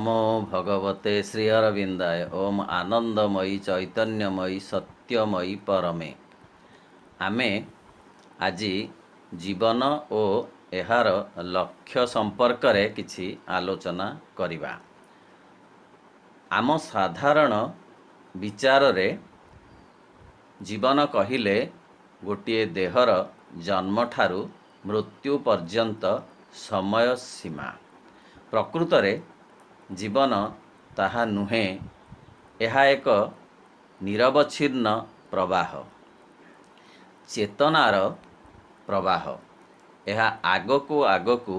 नमो भगवते श्री अरविंदाय। ओम आनंदमयी चैतन्यमयी सत्यमयी परमे। आमे आजी जीवन ओ एहार लक्ष्य संपर्क रे किछि आलोचना करिबा। आम साधारण विचार रे जीवन कहिले गोटिए देहर जन्म ठारू मृत्यु पर्यंत समय सीमा। प्रकृत रे जीवन ताहा नुहे, यह एक निरवच्छिन्न प्रवाह, चेतनार प्रवाह। यह आगकू आगकू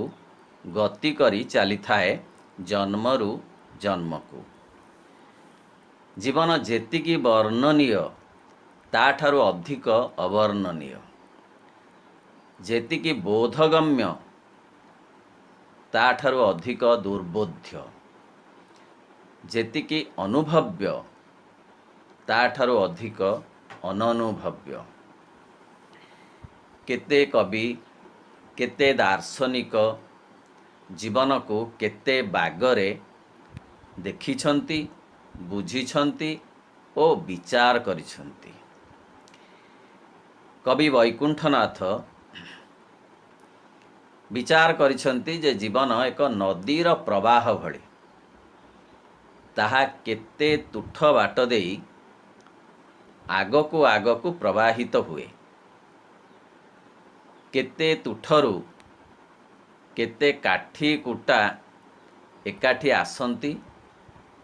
गति करी चली थाए जन्मरु जन्मकू। जीवन जेतिकी वर्णनीय ताठारु अधिक अवर्णनीय, जेतिकी बोधगम्य ताठारु अधिक दुर्बोध्य, जेतिकी अनुभव्य ताठारु अधिक अननुभव्य। केते कवि केते दार्शनिक जीवन को केते बागरे देखिछंती, बुझिछंती ओ विचार करिछंती। कवि वैकुंठनाथ विचार करिछंती जे जीवन एक नदीर प्रवाह भली, ताहा केते तुठ बाट देई आगकू आगकू प्रवाहित हुए। केते तुठरू केते काठी कुटा एकाठी आसंती,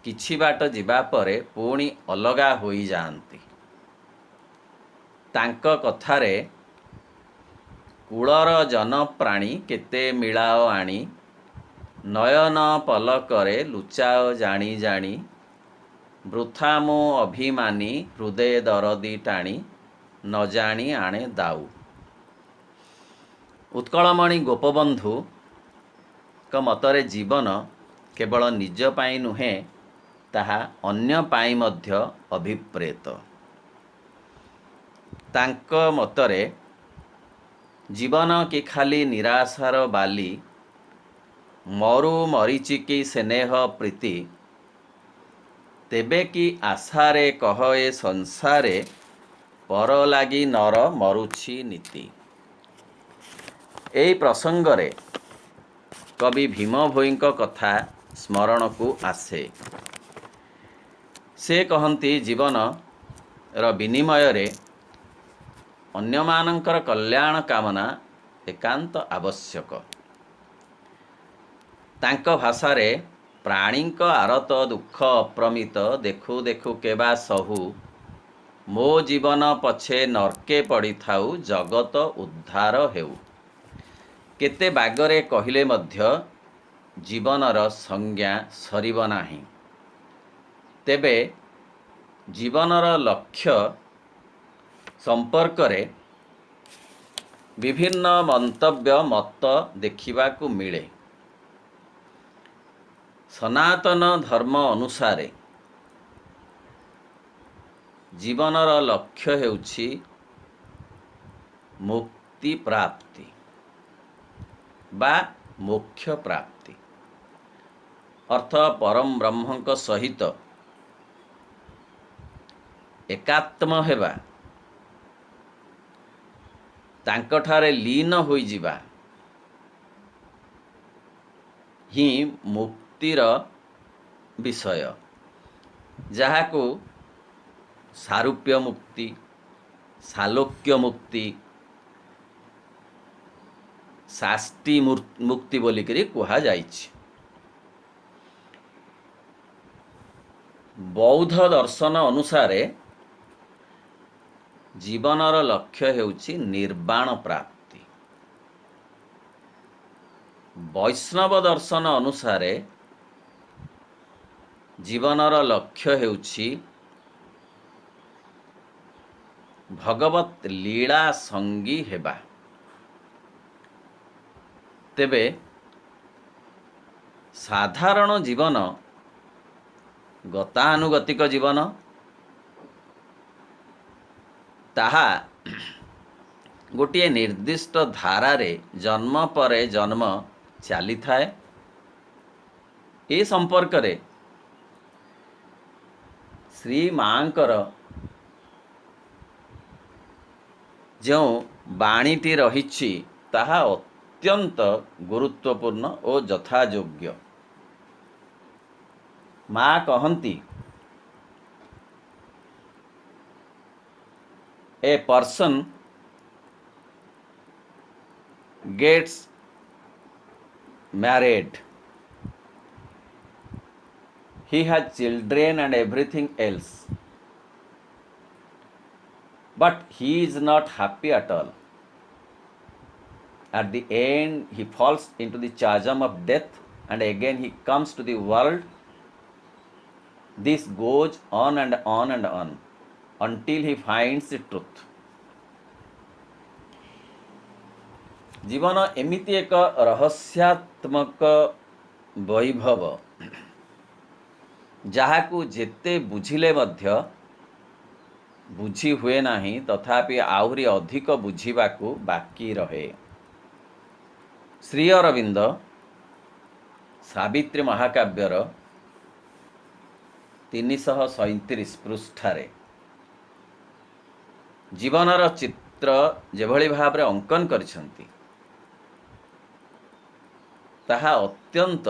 किछि बाट जिबा परे पुणी अलगा होई जाआंती। तांक कथारे कूलर जन प्राणी केते मिलाओ आणी, नयन पलकरे लुचाओ जानी जानी, वृथा मो अभिमानी हृदय दरदी टाणी, न जानी आणे दाऊ। उत्कलमणि गोपबंधु का मतरे जीवन केवल निज पाई नुहे, ताहा अन्य पाई मध्य अभिप्रेत। तांक मतरे जीवन की खाली निराशार बाली, मरु मरीचिकी स्नेह प्रीति, तेबे कि आशारे कह ए संसारे, पर लागी नर मरुछि नीति। एई प्रसंगरे कवि भीम भोईंक कथा स्मरण को आसे। से कहंती जीवन र विनिमय रे अन्यमानंकर कल्याण कामना एकांत आवश्यक। तांक भाषारे प्राणींक आरत दुख अप्रमित, देखु देखु केबा सहु, मो जीवन पछे नरके पड़ी थाउ, जगत उद्धार हेउ। केते बागरे कहिले मध्य जीवनर संज्ञा सरिब नाही। तेबे जीवनर लक्ष्य संपर्क रे विभिन्न मंतव्य मत देखिबा को मिले। सनातन धर्म अनुसारे जीवनर लक्ष्य हेउछि मुक्ति प्राप्ति बा मोक्ष प्राप्ति, अर्थ परम ब्रह्मक सहित एकात्म हेबा, तांकठारे लीन होई जिबा ही मुक्तिर विषय, जहाकू सारूप्य मुक्ति, सालोक्य मुक्ति, साष्टी मुक्ति बोलिकरी कुहा जाइछि। बौद्ध दर्शन अनुसारे जीवनर लक्ष्य हेउछि निर्वाण प्राप्ति। वैष्णव दर्शन अनुसारे जीवनर लक्ष्य हेउछि भगवत लीला संगी हेबा। तेबे साधारण जीवन, गतानुगतिक जीवन, ताहा गोटे निर्दिष्ट धारा रे जन्म परे जन्म चली थाए। ए संपर्क रे श्री मांकर जो बाणीटी रही ताहा अत्यंत गुरुत्वपूर्ण और यथायोग्य। माँ कहती a person gets married, he has children and everything else, but he is not happy at all. At the end he falls into the chasm of death and again he comes to the world. This goes on and on and on until he finds the truth. जीवन एमिति एक रहस्यात्मक वैभव जहाकू जेते बुझिले मध्य बुझी हुए नहीं, तथापि आहुरी अधिक बुझिबाकू बाकी रहे। श्री अरविंद सावित्री महाकाव्यर 337 पृष्ठारे जीवनर चित्र जेभली भाव अंकन करिसंती ताहा अत्यंत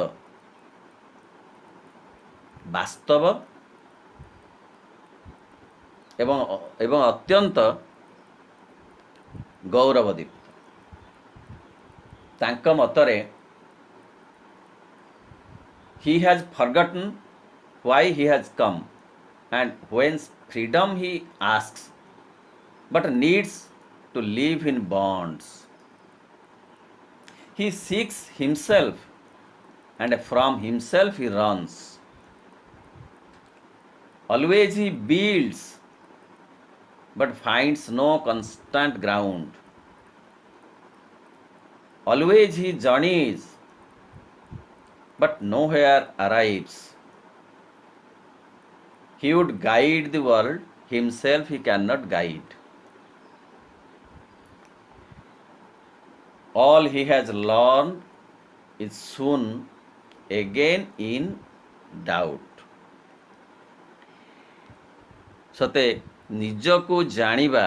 वास्तव एवं अत्यंत गौरवदीप्त। तांक मतरे he has forgotten why he has come and whence freedom he asks, but needs to live in bonds. He seeks himself and from himself he runs. Always he builds but finds no constant ground. Always he journeys but nowhere arrives. He would guide the world, himself he cannot guide. All he has learned is soon again in doubt. सते निजको जानिबा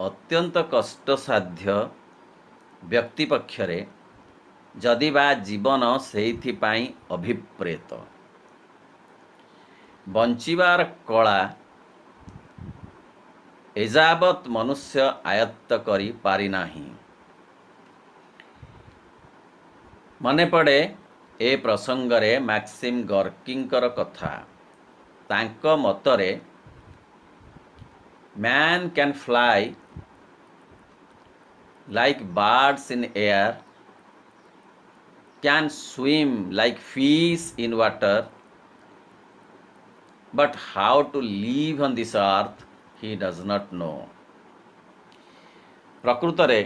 अत्यंत कष्टसाध्य व्यक्ति पक्षरे जदि बा जीवन सेइथिपाई अभिप्रेत। बंचिबार कला एजावत मनुष्य आयत्त करी पारि नाही। मने पड़े ए प्रसंगरे मैक्सिम गॉर्कींकर कथा। तांक मतरे man can fly like birds in air, can swim like fish in water, but how to live on this earth he does not know. प्रकृत रे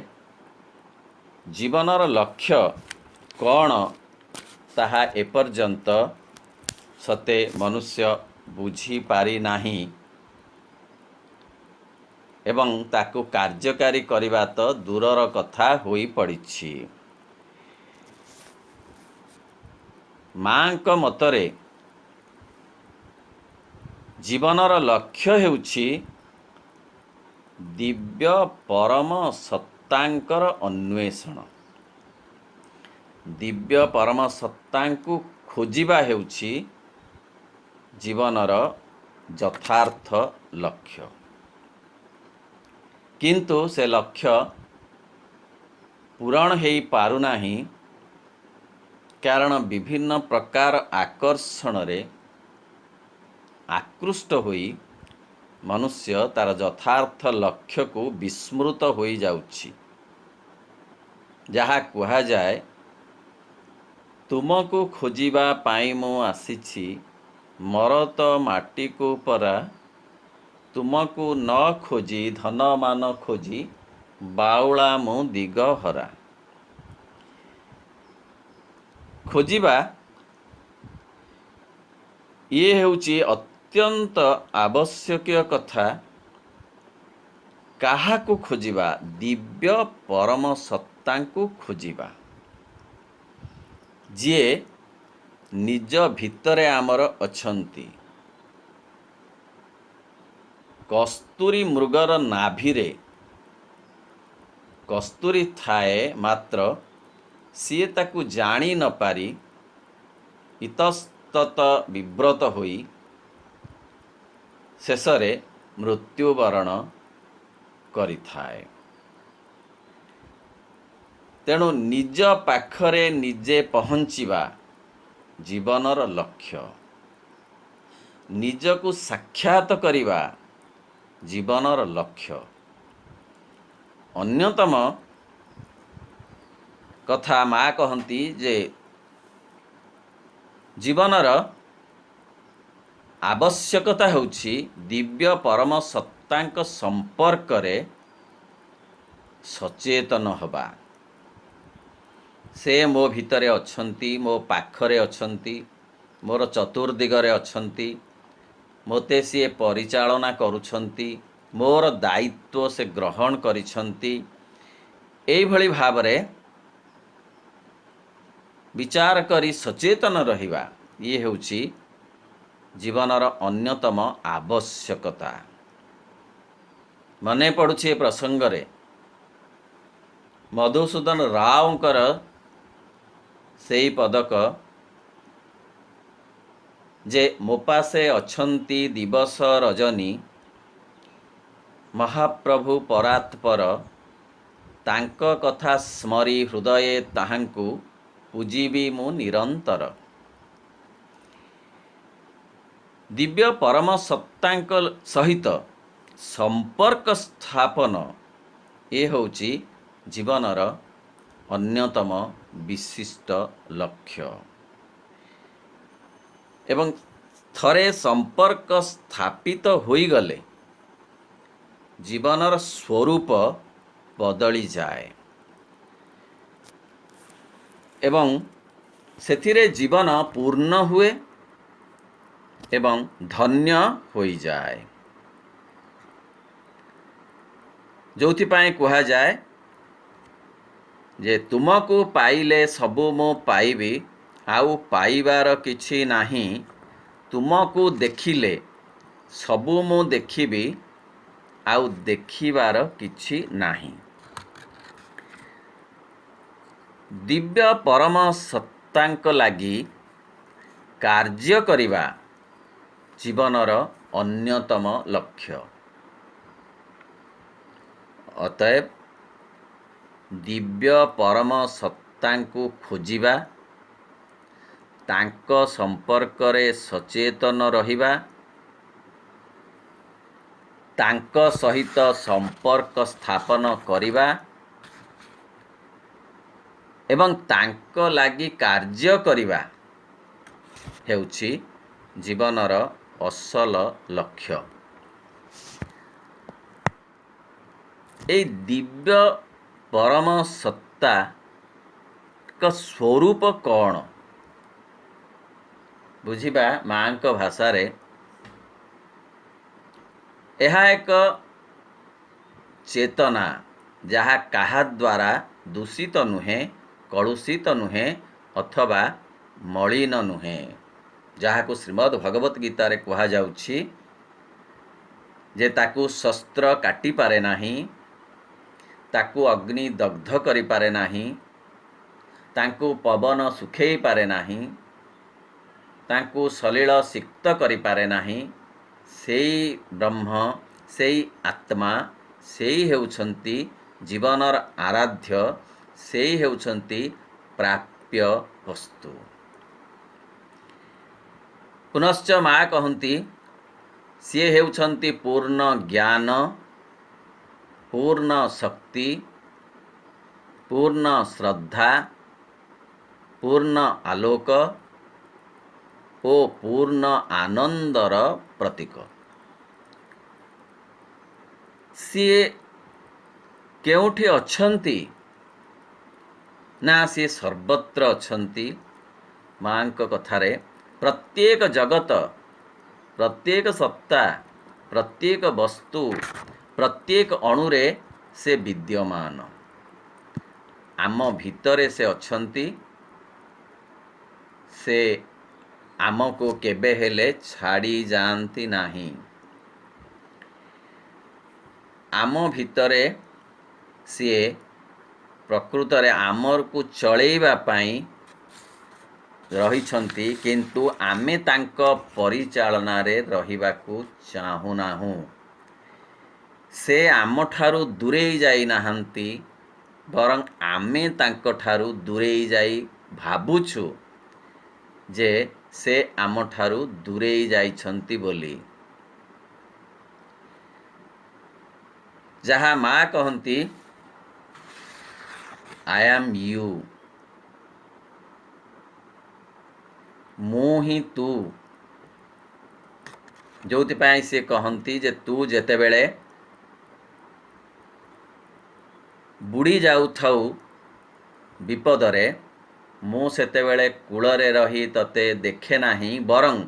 जीवनर लक्ष्य कौन ताहा एपर्यंत सते मनुष्य बुझी पारि नाही एवं ताकू कार्यकारी करिबा तो दूरर कथा होई पड़िछि। मांक मतरे जीवनर लक्ष्य हेउछि दिव्य परम सत्तांकर अन्वेषण। दिव्य परम सत्तांकु खोजिबा हेउछि जीवनर यथार्थ लक्ष्य। किंतु से लक्ष्य पूरण हो पारु नाही, कारण विभिन्न प्रकार आकर्षण रे आकृष्ट होई मनुष्य तार यथार्थ लक्ष्य को विस्मृत हो जाउछि। जहा कुहा जाए तुमको खोजिबा पाई मु आसीछि मर तो माटी को परा, तुमको न खोजी धन मान खोजी बाउला मु दिग हरा। खोजिबा ये हेउची अत्यंत आवश्यक कथा। काहाकू खोजिबा? दिव्य परम सत्ता को खोजिबा, जे निज भितरे आमर अछंती। कस्तूरी मृगर नाभिरे कस्तूरी थाए मात्र सीए ताकू जानी न पारी इतस्तत विव्रत होई शेषरे मृत्युवरण करिथाए। तेणु निज पाखरे निजे पहुँचवा जीवनर लक्ष्य, निजकू साक्षात करिवा जीवनर लक्ष्य। अन्यतम कथा माँ कहती जे जीवनर आवश्यकता होछि दिव्य परम सत्तांक संपर्क रे सचेतन हवा। से मो भितरे अछंती, मो पाखरे अछंती, मोर चतुर्दिगरे अछंती, मोते सी परिचालना करुछंती, मोर दायित्व से ग्रहण करिछंती। एई भली भावरे विचार करी सचेतन रहिबा ये हेउछि जीवनर अन्यतम आवश्यकता। मने पड़ुछि ए प्रसंग रे मधुसूदन रावकर सेई पदक जे मोपासे अछंती दिवस रजनी महाप्रभु परात्पर तांक कथा स्मरी हृदये ताहांकु पूजिबी मु निरंतर। दिव्य परम सत्तांक सहित संपर्क स्थापन ये होची जीवनर अन्यतम विशिष्ट लक्ष्य। एवं थरे संपर्क स्थापित होई गले जीवनर स्वरूप बदली जाए एवं सेथिरे जीवन पूर्ण हुए एवं धन्य होई जाए। जोथि पाए कहा जाए जे तुमको पाइले सबु मो पाइबी आउ पाइबार किछि नाही, तुमको देखिले सबु मो देखिबी आउ देखिबार किछि नाही। दिव्य परम सत्तांक लागी कार्य करिबा जीवनर अन्यतम लक्ष्य। अतएव दिव्य परम सत्तांकु खोजिबा, तांक संपर्क रे सचेतन रहिबा, तांक सहित संपर्क स्थापन करिबा एवं तांक लागी कार्य करिबा हेउछि जीवनर असल लक्ष्य। ए दिव्य परम सत्ता का स्वरूप कौन बुझिबा माँ को भाषा रे यह एक चेतना जहा काहा द्वारा दूषित नुहे, कलुषित नुहे अथवा मलिन नुहे, जहा को श्रीमद् भगवत गीता रे कहा जाउछि जे ताकू शस्त्र काटी पारे नाही, ताकू अग्नि दग्ध करि पारे नाही, ताकू पवन सुखेई पारे नाही, ताकू सलील सिक्त करि पारे नाही। सेई ब्रह्म, सेई आत्मा, सेई हेउछंती जीवनर आराध्य, सेई हेउछंती प्राप्य वस्तु। पुनश्च माँ कहती सी हेउछंती पूर्ण ज्ञान, पूर्ण शक्ति, पूर्ण श्रद्धा, पूर्ण आलोक ओ पूर्ण आनंदर प्रतीक। सी केउठी अछंती ना सी सर्वत्र अछंती। माँ कथारे प्रत्येक जगत, प्रत्येक सत्ता, प्रत्येक वस्तु, प्रत्येक अणुरे से विद्यमान। आम भितरे से अछंती, से आमको केबे हेले छाड़ी जाती नहीं। आम भितरे सीए प्रकृत रे आमर को चलैबा पाई रहिछंती, किंतु आमे तांको परिचालना रे रहिबाकू चाहुनाहु। से आम ठारू दूरेई जाई नाहंती, बरं आमे तांको ठारू दूरेई जाई भाबुछु जे से आम ठारू दूरेई जाइछंती बोली। जहाँ माँ कहती आई एम यू, मु ही तू, जो से कहती जे तू जेतेबेले बुड़ी जाऊ थाऊ विपदरे, मु सेतेबेले कूलरे रही तते देखे नाही, बरं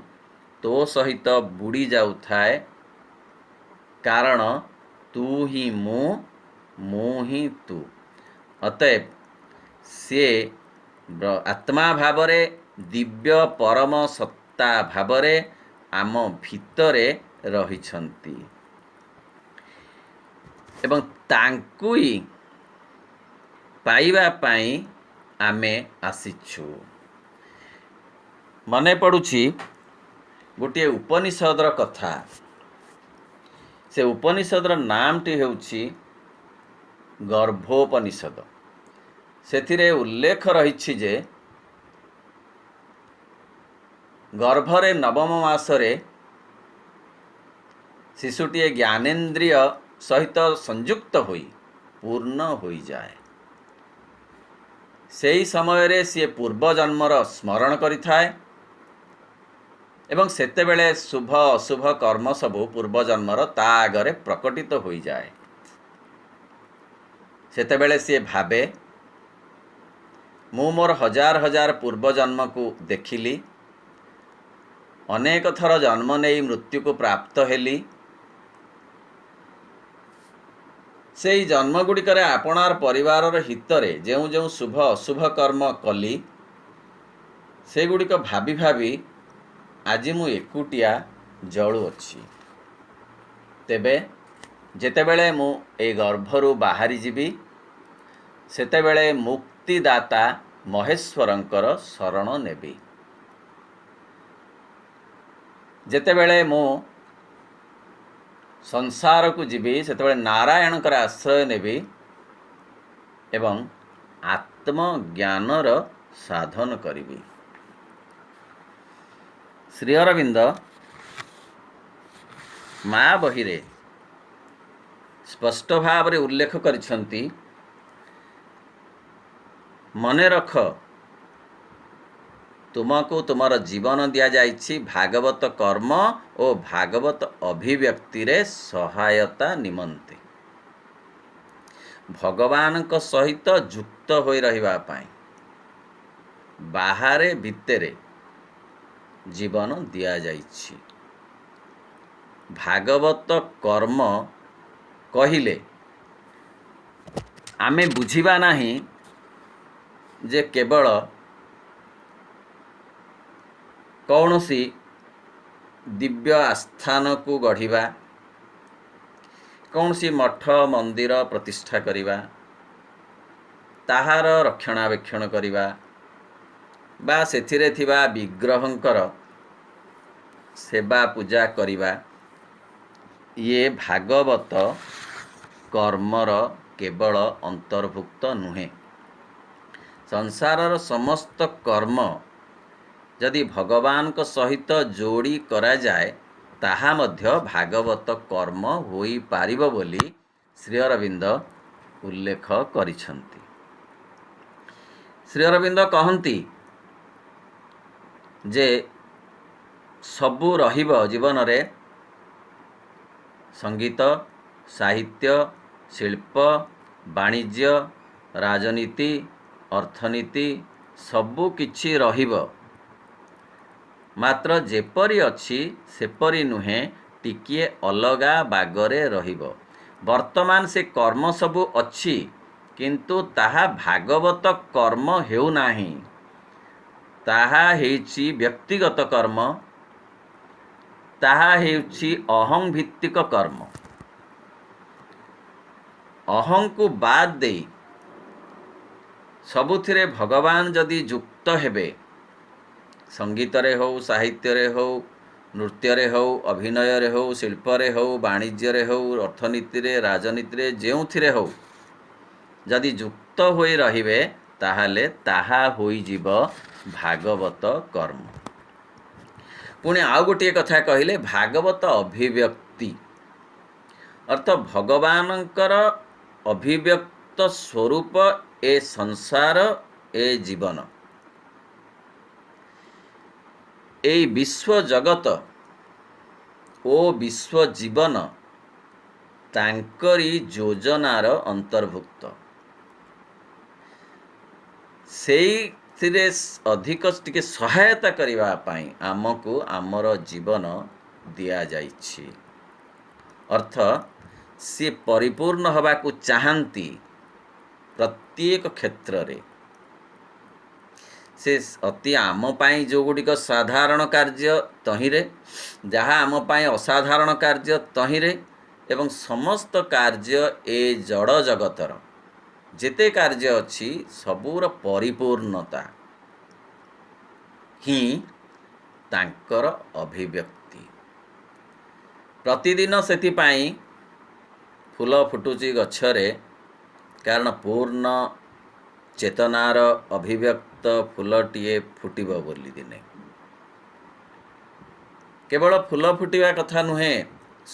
तो सहित बुड़ी जाऊ थाए, कारण तू ही मु ही तू। अतएव से आत्मा भावरे दिव्य परम सत्ता भावरे आम भितरे रहिछंती एवं तांकु ही पाइबा पाई आमे आसिछु। मने पड़ुछि गोटे उपनिषदर कथा। से उपनिषदर नामटी हेउछि गर्भोपनिषद। सेथिरे उल्लेख रहिछि जे गर्भरे नवम मासरे शिशुटीए ज्ञानेन्द्रिय सहित संयुक्त होई पूर्ण होई जाए। सेही समय रे सी पूर्व जन्मर स्मरण करिथाए एवं सेतेबेले शुभ अशुभ कर्म सबु पूर्व जन्मर ता आगरे प्रकटित होई जाए। सेतेबेले सी भाबे मु मोर हजार हजार पूर्व जन्म को देखिली, अनेक थर जन्म नहीं मृत्यु को प्राप्त हेली। से जन्म गुड़िकर आपणार परिवार हितरे जो जो शुभ अशुभ कर्म कली, से गुड़िक भाभी भाभी आज मु एकुटिया जलु अच्छी। तेबे जेतेबेले मु ए गर्भरु बाहरी जीवी, सेतेबेले मुक्तिदाता महेश्वरंकर शरण नेबी। जेतेबेले मु संसार को जीवी, सेतेबेले नारायणकर आश्रय नेबी एवं आत्मज्ञानर साधन करिबी। श्री अरविंद माँ बहिरे स्पष्ट भाव रे उल्लेख करिछंती, मने रख तुमको तुमर जीवन दिया जाइछि भागवत कर्म और भागवत अभिव्यक्ति रे सहायता निमंते, भगवान को सहित जुक्त होई रहिबा पाई बाहरे भितरे जीवन दिया जाइछि। भागवत कर्म कहिले आमे बुझिबा नाही जे केवल कौनसी दिव्य आस्थान को गढ़िबा, कौनसी मठ मंदिर प्रतिष्ठा करिबा, ताहार रक्षणाबेक्षण करिबा बा सेथिरे थिबा विग्रहंकर सेवा पूजा करिबा, ये भागवत कर्मर केवल अंतर्भुक्त नुहे। संसारर समस्त कर्म यदि भगवान को सहित जोड़ी करा जाए ताहा मध्य भागवत कर्म होई पारिबो बोली श्री अरविंद उल्लेख करिछंती। श्री अरविंद कहंती जे सबु रहिबो जीवन रे, संगीत, साहित्य, शिल्प, वाणिज्य, राजनीति, अर्थनीति सबु किछि रहिबो, मात्र जेपरी अछि सेपरी नुहे, टिकिए अलगा बागरे रहिबो। वर्तमान से कर्म सबु अछि किंतु ताहा भागवत कर्म हेउ नाही। ତାହା ହେଉଛି ବ୍ୟକ୍ତିଗତ କର୍ମ, ତାହା ହେଉଛି ଅହଂ ଭିତ୍ତିକ କର୍ମ। ଅହଂକୁ ବାଦ୍ ଦେଇ ସବୁଥିରେ ଭଗବାନ ଯଦି ଯୁକ୍ତ ହେବେ, ସଙ୍ଗୀତରେ ହେଉ, ସାହିତ୍ୟରେ ହେଉ, ନୃତ୍ୟରେ ହେଉ, ଅଭିନୟରେ ହେଉ, ଶିଳ୍ପରେ ହେଉ, ବାଣିଜ୍ୟରେ ହେଉ, ଅର୍ଥନୀତିରେ, ରାଜନୀତିରେ, ଯେଉଁଥିରେ ହେଉ ଯଦି ଯୁକ୍ତ ହୋଇ ରହିବେ, ତାହେଲେ ତାହା ହୋଇଯିବ ଭାଗବତ କର୍ମ। ପୁଣି ଆଉ ଗୋଟିଏ କଥା କହିଲେ, ଭାଗବତ ଅଭିବ୍ୟକ୍ତି ଅର୍ଥ ଭଗବାନଙ୍କର ଅଭିବ୍ୟକ୍ତ ସ୍ୱରୂପ ଏ ସଂସାର, ଏ ଜୀବନ, এই ବିଶ୍ୱ ଜଗତ ଓ ବିଶ୍ୱ ଜୀବନ ତାଙ୍କରି ଯୋଜନାର ଅନ୍ତର୍ଭୁକ୍ତ। ସେଇଥିରେ ଅଧିକ ଟିକେ ସହାୟତା କରିବା ପାଇଁ ଆମକୁ ଆମର ଜୀବନ ଦିଆଯାଇଛି। ଅର୍ଥ ସିଏ ପରିପୂର୍ଣ୍ଣ ହେବାକୁ ଚାହାନ୍ତି ପ୍ରତ୍ୟେକ କ୍ଷେତ୍ରରେ। ସେ ଅତି ଆମ ପାଇଁ ଯେଉଁଗୁଡ଼ିକ ସାଧାରଣ କାର୍ଯ୍ୟ ତହିଁରେ, ଯାହା ଆମ ପାଇଁ ଅସାଧାରଣ କାର୍ଯ୍ୟ ତହିଁରେ, ଏବଂ ସମସ୍ତ କାର୍ଯ୍ୟ ଏ ଜଡ଼ ଜଗତର ଯେତେ କାର୍ଯ୍ୟ ଅଛି ସବୁର ପରିପୂର୍ଣ୍ଣତା ହିଁ ତାଙ୍କର ଅଭିବ୍ୟକ୍ତି। ପ୍ରତିଦିନ ସେଥିପାଇଁ ଫୁଲ ଫୁଟୁଛି ଗଛରେ, କାରଣ ପୂର୍ଣ୍ଣ ଚେତନାର ଅଭିବ୍ୟକ୍ତ ଫୁଲଟିଏ ଫୁଟିବ ବୋଲି ଦିନେ। କେବଳ ଫୁଲ ଫୁଟିବା କଥା ନୁହେଁ,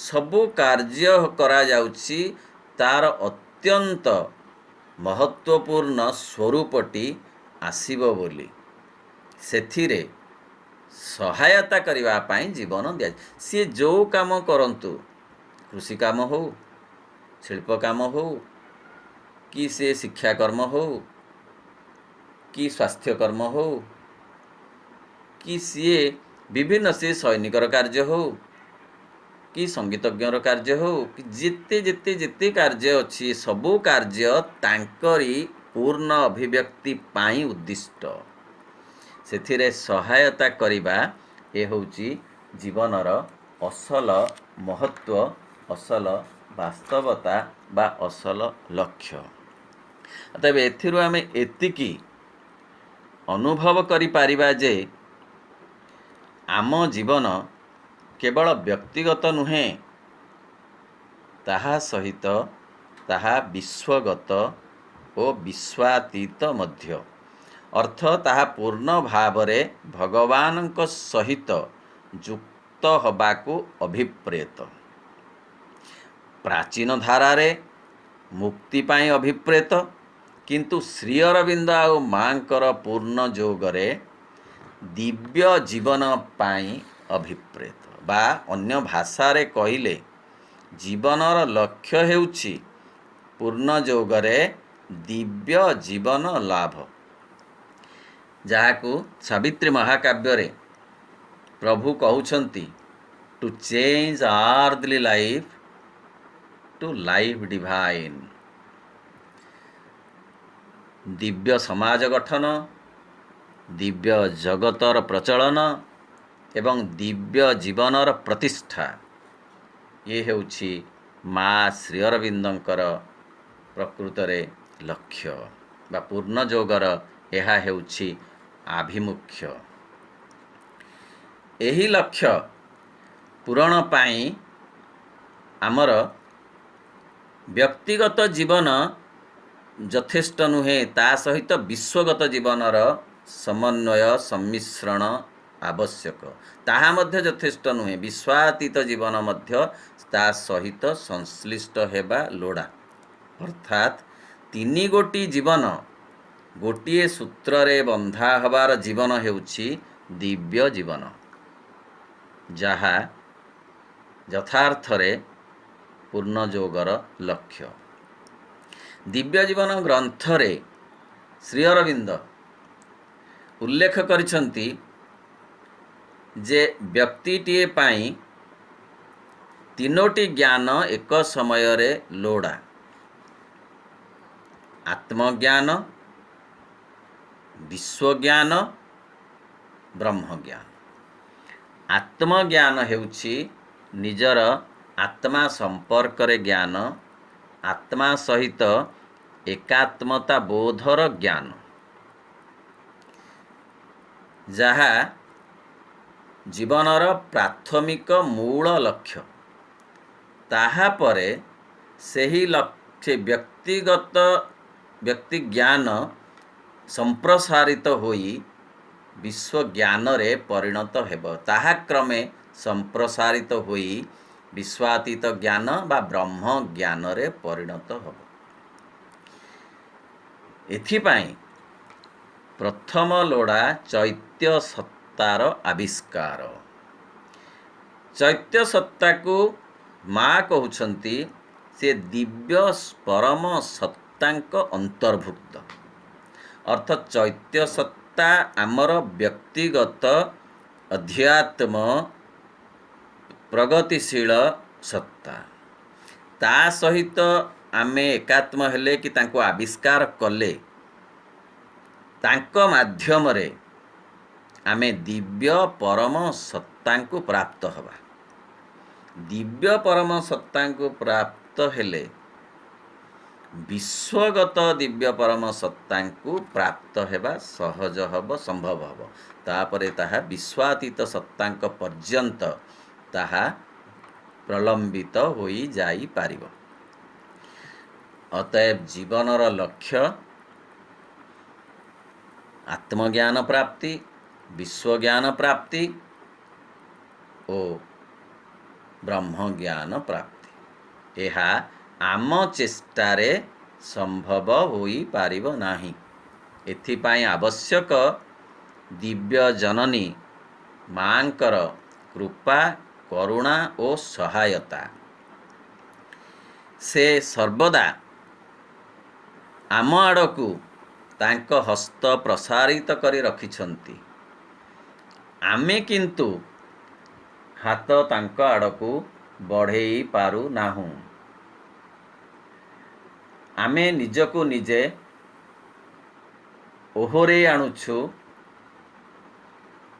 ସବୁ କାର୍ଯ୍ୟ କରାଯାଉଛି ତାର ଅତ୍ୟନ୍ତ ମହତ୍ତ୍ୱପୂର୍ଣ୍ଣ ସ୍ୱରୂପଟି ଆସିବ ବୋଲି। ସେଥିରେ ସହାୟତା କରିବା ପାଇଁ ଜୀବନ ଦିଆଯାଏ। ସିଏ ଯେଉଁ କାମ କରନ୍ତୁ, କୃଷି କାମ ହେଉ, ଶିଳ୍ପ କାମ ହେଉ, କି ସେ ଶିକ୍ଷାକର୍ମ ହେଉ, କି ସ୍ୱାସ୍ଥ୍ୟ କର୍ମ ହେଉ, କି ସିଏ ବିଭିନ୍ନ ସେ ସୈନିକର କାର୍ଯ୍ୟ ହେଉ, କି ସଙ୍ଗୀତଜ୍ଞର କାର୍ଯ୍ୟ ହେଉ, କି ଯେତେ କାର୍ଯ୍ୟ ଅଛି, ସବୁ କାର୍ଯ୍ୟ ତାଙ୍କରି ପୂର୍ଣ୍ଣ ଅଭିବ୍ୟକ୍ତି ପାଇଁ ଉଦ୍ଦିଷ୍ଟ। ସେଥିରେ ସହାୟତା କରିବା ଏ ହେଉଛି ଜୀବନର ଅସଲ ମହତ୍ତ୍ୱ, ଅସଲ ବାସ୍ତବତା ବା ଅସଲ ଲକ୍ଷ୍ୟ। ତେବେ ଏଥିରୁ ଆମେ ଏତିକି ଅନୁଭବ କରିପାରିବା ଯେ ଆମ ଜୀବନ କେବଳ ବ୍ୟକ୍ତିଗତ ନୁହେଁ, ତାହା ସହିତ ତାହା ବିଶ୍ୱଗତ ଓ ବିଶ୍ୱାତୀତ ମଧ୍ୟ। ଅର୍ଥ ତାହା ପୂର୍ଣ୍ଣ ଭାବରେ ଭଗବାନଙ୍କ ସହିତ ଯୁକ୍ତ ହେବାକୁ ଅଭିପ୍ରେତ। ପ୍ରାଚୀନ ଧାରାରେ ମୁକ୍ତି ପାଇଁ ଅଭିପ୍ରେତ, କିନ୍ତୁ ଶ୍ରୀ ଅରବିନ୍ଦ ଆଉ ମାଙ୍କର ପୂର୍ଣ୍ଣ ଯୋଗରେ ଦିବ୍ୟ ଜୀବନ ପାଇଁ ଅଭିପ୍ରେତ। ବା ଅନ୍ୟ ଭାଷାରେ କହିଲେ, ଜୀବନର ଲକ୍ଷ୍ୟ ହେଉଛି ପୂର୍ଣ୍ଣ ଯୋଗରେ ଦିବ୍ୟ ଜୀବନ ଲାଭ, ଯାହାକୁ ସାବିତ୍ରୀ ମହାକାବ୍ୟରେ ପ୍ରଭୁ କହୁଛନ୍ତି, to change earthly life to life divine. ଦିବ୍ୟ ସମାଜ ଗଠନ, ଦିବ୍ୟ ଜଗତର ପ୍ରଚଳନ ଏବଂ ଦିବ୍ୟ ଜୀବନର ପ୍ରତିଷ୍ଠା, ଇଏ ହେଉଛି ମା ଶ୍ରୀ ଅରବିନ୍ଦଙ୍କର ପ୍ରକୃତରେ ଲକ୍ଷ୍ୟ ବା ପୂର୍ଣ୍ଣ ଯୋଗର ଏହା ହେଉଛି ଆଭିମୁଖ୍ୟ। ଏହି ଲକ୍ଷ୍ୟ ପୂରଣ ପାଇଁ ଆମର ବ୍ୟକ୍ତିଗତ ଜୀବନ ଯଥେଷ୍ଟ ନୁହେଁ, ତା ସହିତ ବିଶ୍ୱଗତ ଜୀବନର ସମନ୍ୱୟ, ସମ୍ମିଶ୍ରଣ ଆବଶ୍ୟକ। ତାହା ମଧ୍ୟ ଯଥେଷ୍ଟ ନୁହେଁ, ବିଶ୍ୱାତୀତ ଜୀବନ ମଧ୍ୟ ତା ସହିତ ସଂଶ୍ଳିଷ୍ଟ ହେବା ଲୋଡ଼ା। ଅର୍ଥାତ୍ ତିନି ଗୋଟି ଜୀବନ ଗୋଟିଏ ସୂତ୍ରରେ ବନ୍ଧା ହେବାର ଜୀବନ ହେଉଛି ଦିବ୍ୟ ଜୀବନ, ଯାହା ଯଥାର୍ଥରେ ପୂର୍ଣ୍ଣ ଯୋଗର ଲକ୍ଷ୍ୟ। ଦିବ୍ୟ ଜୀବନ ଗ୍ରନ୍ଥରେ ଶ୍ରୀ ଅରବିନ୍ଦ ଉଲ୍ଲେଖ କରିଛନ୍ତି ଯେ ବ୍ୟକ୍ତିଟିଏ ପାଇଁ ତିନୋଟି ଜ୍ଞାନ ଏକ ସମୟରେ ଲୋଡ଼ା: ଆତ୍ମଜ୍ଞାନ, ବିଶ୍ୱଜ୍ଞାନ ବ୍ରହ୍ମଜ୍ଞାନ। ଆତ୍ମଜ୍ଞାନ ହେଉଛି ନିଜର ଆତ୍ମା ସମ୍ପର୍କରେ ଜ୍ଞାନ, ଆତ୍ମା ସହିତ ଏକାତ୍ମତା ବୋଧର ଜ୍ଞାନ, ଯାହା ଜୀବନର ପ୍ରାଥମିକ ମୂଳ ଲକ୍ଷ୍ୟ। ତାହାପରେ ସେହି ଲକ୍ଷ୍ୟ ବ୍ୟକ୍ତି ଜ୍ଞାନ ସମ୍ପ୍ରସାରିତ ହୋଇ ବିଶ୍ୱଜ୍ଞାନରେ ପରିଣତ ହେବ। ତାହା କ୍ରମେ ସମ୍ପ୍ରସାରିତ ହୋଇ ବିଶ୍ୱାତୀତ ଜ୍ଞାନ ବା ବ୍ରହ୍ମ ଜ୍ଞାନରେ ପରିଣତ ହେବ। ଏଥିପାଇଁ ପ୍ରଥମ ଲୋଡ଼ା ଚୈତ୍ୟ ସତ୍ତାର ଆବିଷ୍କାର। ଚୈତ୍ୟ ସତ୍ତାକୁ ମା କହୁଛନ୍ତି ସେ ଦିବ୍ୟ ପରମ ସତ୍ତାଙ୍କ ଅନ୍ତର୍ଭୁକ୍ତ। ଅର୍ଥ ଚୈତ୍ୟ ସତ୍ତା ଆମର ବ୍ୟକ୍ତିଗତ ଅଧ୍ୟାତ୍ମ ପ୍ରଗତିଶୀଳ ସତ୍ତା। ତା ସହିତ ଆମେ ଏକାତ୍ମ ହେଲେ କି ତାଙ୍କୁ ଆବିଷ୍କାର କଲେ, ତାଙ୍କ ମାଧ୍ୟମରେ ଆମେ ଦିବ୍ୟ ପରମ ସତ୍ତାଙ୍କୁ ପ୍ରାପ୍ତ ହେବା। ଦିବ୍ୟ ପରମ ସତ୍ତାଙ୍କୁ ପ୍ରାପ୍ତ ହେଲେ ବିଶ୍ୱଗତ ଦିବ୍ୟ ପରମ ସତ୍ତାଙ୍କୁ ପ୍ରାପ୍ତ ହେବା ସହଜ ହେବ, ସମ୍ଭବ ହେବ। ତାପରେ ତାହା ବିଶ୍ୱାତୀତ ସତ୍ତାଙ୍କ ପର୍ଯ୍ୟନ୍ତ ତାହା ପ୍ରଲମ୍ବିତ ହୋଇଯାଇପାରିବ। ଅତଏବ ଜୀବନର ଲକ୍ଷ୍ୟ ଆତ୍ମଜ୍ଞାନ ପ୍ରାପ୍ତି, ବିଶ୍ୱଜ୍ଞାନ ପ୍ରାପ୍ତି ଓ ବ୍ରହ୍ମଜ୍ଞାନ ପ୍ରାପ୍ତି। ଏହା ଆମ ଚେଷ୍ଟାରେ ସମ୍ଭବ ହୋଇପାରିବ ନାହିଁ। ଏଥିପାଇଁ ଆବଶ୍ୟକ ଦିବ୍ୟ ଜନନୀ ମାଙ୍କର କୃପା, କରୁଣା ଓ ସହାୟତା। ସେ ସର୍ବଦା ଆମ ଆଡ଼କୁ ତାଙ୍କ ହସ୍ତ ପ୍ରସାରିତ କରି ରଖିଛନ୍ତି। ଆମେ କିନ୍ତୁ ହାତ ତାଙ୍କ ଆଡ଼କୁ ବଢ଼େଇ ପାରୁନାହୁଁ। ଆମେ ନିଜକୁ ନିଜେ ଓହରେଇ ଆଣୁଛୁ।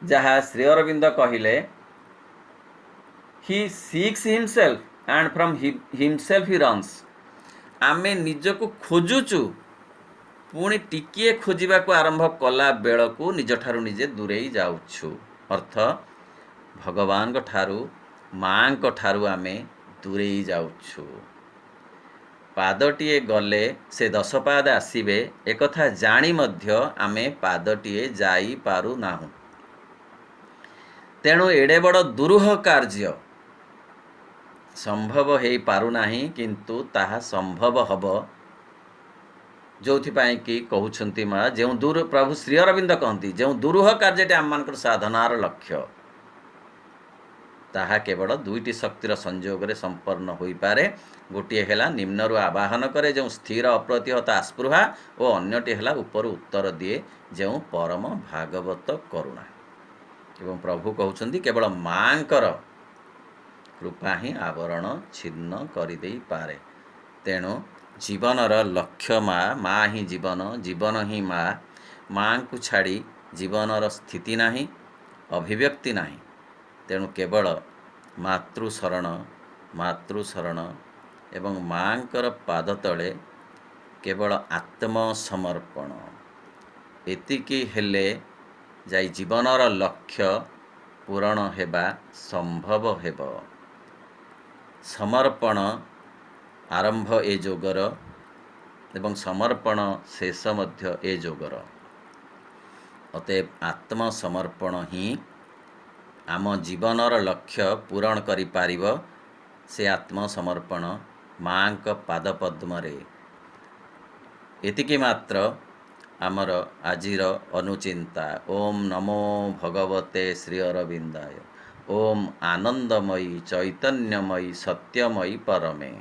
ଯାହା ଶ୍ରୀ ଅରବିନ୍ଦ କହିଲେ, he seeks himself and from himself he runs. ଆମେ ନିଜକୁ ଖୋଜୁଛୁ, ପୁଣି ଟିକିଏ ଖୋଜିବାକୁ ଆରମ୍ଭ କଲା ବେଳକୁ ନିଜଠାରୁ ନିଜେ ଦୂରେଇ ଯାଉଛୁ। ଅର୍ଥ ଭଗବାନଙ୍କ ଠାରୁ, ମାଙ୍କ ଠାରୁ ଆମେ ଦୂରେଇ ଯାଉଛୁ। ପାଦଟିଏ ଗଲେ ସେ 10 ପାଦ ଆସିବେ, ଏକଥା ଜାଣି ମଧ୍ୟ ଆମେ ପାଦଟିଏ ଯାଇପାରୁନାହୁଁ। ତେଣୁ ଏଡ଼େ ବଡ଼ ଦୁରୂହ କାର୍ଯ୍ୟ ସମ୍ଭବ ହୋଇପାରୁନାହିଁ, କିନ୍ତୁ ତାହା ସମ୍ଭବ ହେବ। ଯେଉଁଥିପାଇଁ କି କହୁଛନ୍ତି ମା, ପ୍ରଭୁ ଶ୍ରୀ ଅରବିନ୍ଦ କହନ୍ତି, ଯେଉଁ ଦୁରୂହ କାର୍ଯ୍ୟଟି ଆମମାନଙ୍କର ସାଧନାର ଲକ୍ଷ୍ୟ, ତାହା କେବଳ ଦୁଇଟି ଶକ୍ତିର ସଂଯୋଗରେ ସମ୍ପନ୍ନ ହୋଇପାରେ। ଗୋଟିଏ ହେଲା ନିମ୍ନରୁ ଆବାହନ କରେ, ଯେଉଁ ସ୍ଥିର ଅପ୍ରତିହତ ଆସ୍ପୃହା, ଓ ଅନ୍ୟଟି ହେଲା ଉପରୁ ଉତ୍ତର ଦିଏ, ଯେଉଁ ପରମ ଭାଗବତ କରୁଣା। ଏବଂ ପ୍ରଭୁ କହୁଛନ୍ତି କେବଳ ମାଙ୍କର କୃପା ହିଁ ଆବରଣ ଛିନ୍ନ କରିଦେଇପାରେ। ତେଣୁ ଜୀବନର ଲକ୍ଷ୍ୟ ମା ହିଁ ଜୀବନ, ଜୀବନ ହିଁ ମା। ମାଙ୍କୁ ଛାଡ଼ି ଜୀବନର ସ୍ଥିତି ନାହିଁ, ଅଭିବ୍ୟକ୍ତି ନାହିଁ। ତେଣୁ କେବଳ ମାତୃଶରଣ ଏବଂ ମାଙ୍କର ପାଦ ତଳେ କେବଳ ଆତ୍ମସମର୍ପଣ। ଏତିକି ହେଲେ ଯାଇ ଜୀବନର ଲକ୍ଷ୍ୟ ପୂରଣ ହେବା ସମ୍ଭବ ହେବ। ସମର୍ପଣ ଆରମ୍ଭ ଏ ଯୋଗର ଏବଂ ସମର୍ପଣ ଶେଷ ମଧ୍ୟ ଏ ଯୋଗର। ଅତଏବ ଆତ୍ମସମର୍ପଣ ହିଁ ଆମ ଜୀବନର ଲକ୍ଷ୍ୟ ପୂରଣ କରିପାରିବ। ସେ ଆତ୍ମସମର୍ପଣ ମାଙ୍କ ପାଦପଦ୍ମରେ। ଏତିକି ମାତ୍ର ଆମର ଆଜିର ଅନୁଚିନ୍ତା। ଓମ୍ ନମୋ ଭଗବତେ ଶ୍ରୀ ଅରବିନ୍ଦାୟ। ଓମ୍ ଆନନ୍ଦମୟୀ ଚୈତନ୍ୟମୟୀ ସତ୍ୟମୟୀ ପରମେ।